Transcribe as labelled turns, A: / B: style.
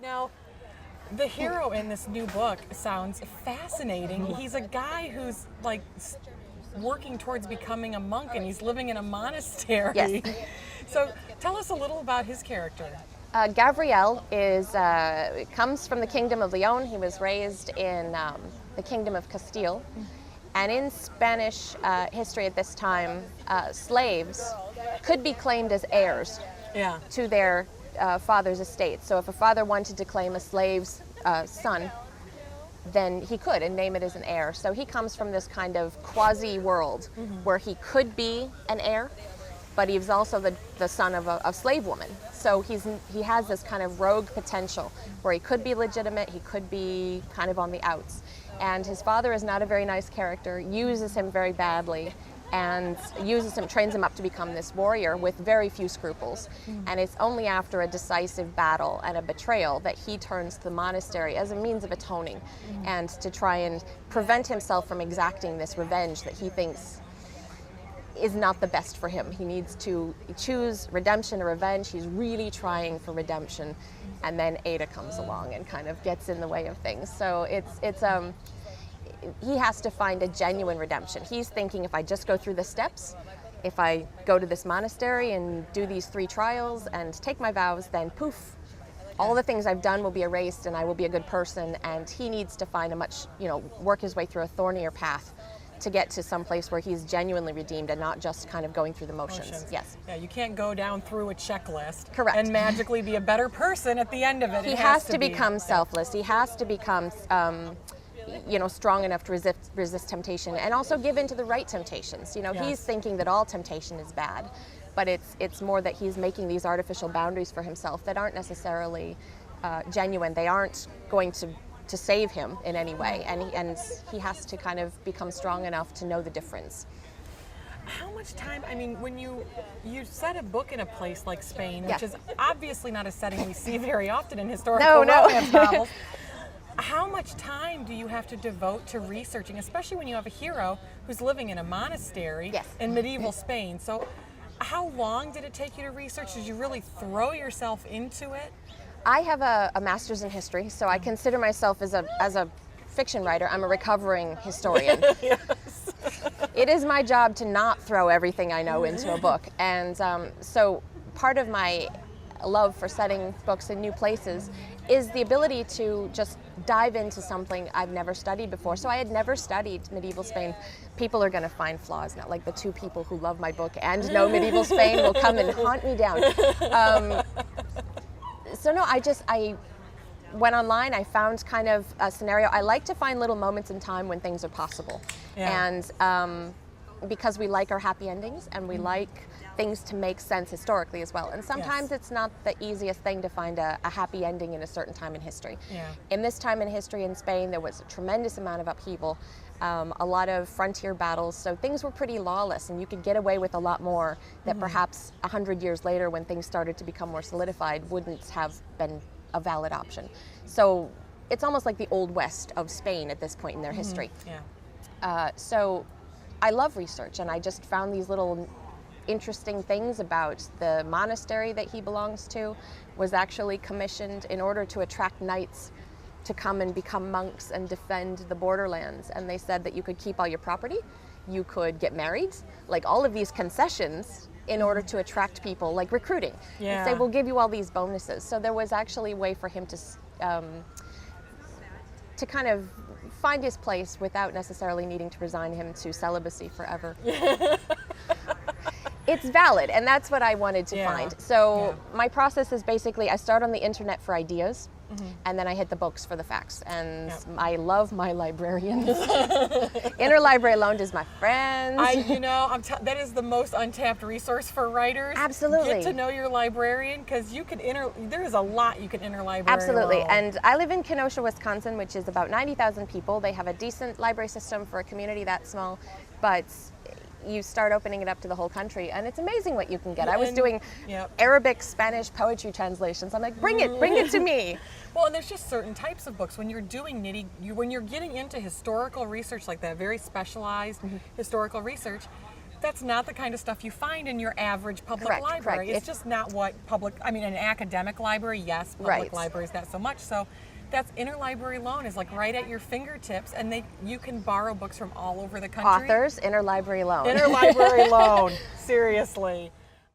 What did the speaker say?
A: Now, the hero in this new book sounds fascinating. He's a guy who's like working towards becoming a monk, and he's living in a monastery.
B: Yes.
A: So tell us a little about his character.
B: Gabriel comes from the Kingdom of Leon. He was raised in the Kingdom of Castile. And in Spanish history at this time, slaves could be claimed as heirs to their father's estate. So if a father wanted to claim a slave's son, then he could and name it as an heir. So he comes from this kind of quasi-world where he could be an heir, but he was also the son of a slave woman. So he has this kind of rogue potential where he could be legitimate, he could be kind of on the outs. And his father is not a very nice character, uses him very badly, and trains him up to become this warrior with very few scruples. And it's only after a decisive battle and a betrayal that he turns to the monastery as a means of atoning and to try and prevent himself from exacting this revenge that he thinks is not the best for him. He needs to choose redemption or revenge. He's really trying for redemption, and then Ada comes along and kind of gets in the way of things. So he has to find a genuine redemption. He's thinking, if I just go through the steps, if I go to this monastery and do these 3 trials and take my vows, then poof, all the things I've done will be erased and I will be a good person. And he needs to find work his way through a thornier path to get to some place where he's genuinely redeemed and not just kind of going through the motions. Yes.
A: Yeah, you can't go down through a checklist
B: Correct.
A: And magically be a better person at the end of it.
B: He has to become selfless. He has to become strong enough to resist temptation and also give in to the right temptations. He's thinking that all temptation is bad, but it's more that he's making these artificial boundaries for himself that aren't necessarily genuine. They aren't going to save him in any way, and he has to kind of become strong enough to know the difference.
A: How much time, when you set a book in a place like Spain, which is obviously not a setting we see very often in historical romance novels, how much time do you have to devote to researching, especially when you have a hero who's living in a monastery in medieval Spain? So how long did it take you to research? Did you really throw yourself into it?
B: I have a master's in history, so I consider myself as a fiction writer. I'm a recovering historian.
A: Yes.
B: It is my job to not throw everything I know into a book. And so part of my love for setting books in new places is the ability to just dive into something I've never studied before. So I had never studied medieval Spain. People are going to find flaws now, like the 2 people who love my book and know medieval Spain will come and hunt me down. So no, I went online, I found kind of a scenario. I like to find little moments in time when things are possible. And because we like our happy endings and we like things to make sense historically as well. And sometimes it's not the easiest thing to find a happy ending in a certain time in history. In this time in history in Spain, there was a tremendous amount of upheaval, a lot of frontier battles, so things were pretty lawless and you could get away with a lot more that perhaps 100 years later, when things started to become more solidified, wouldn't have been a valid option. So it's almost like the Old West of Spain at this point in their history. So I love research, and I just found these little interesting things about the monastery that he belongs to was actually commissioned in order to attract knights to come and become monks and defend the borderlands. And they said that you could keep all your property, you could get married, like all of these concessions in order to attract people, like recruiting. And say, we'll give you all these bonuses. So there was actually a way for him to kind of find his place without necessarily needing to resign him to celibacy forever. It's valid, and that's what I wanted to find. So my process is basically I start on the internet for ideas, and then I hit the books for the facts. And I love my librarians. Interlibrary loaned is my friend.
A: That is the most untapped resource for writers.
B: Absolutely.
A: Get to know your librarian, because there is a lot you can interlibrary.
B: Absolutely.
A: loan.
B: And I live in Kenosha, Wisconsin, which is about 90,000 people. They have a decent library system for a community that small, but you start opening it up to the whole country, and it's amazing what you can get. I was doing Arabic, Spanish poetry translations. I'm like, bring it to me.
A: Well, and there's just certain types of books when you're doing when you're getting into historical research like that, very specialized historical research. that's not the kind of stuff you find in your average public
B: Correct,
A: library.
B: correct.
A: It's just not what an academic library, yes, public libraries not so much. So that's interlibrary loan is like right at your fingertips, and you can borrow books from all over the country.
B: Authors, interlibrary loan.
A: Interlibrary loan, seriously.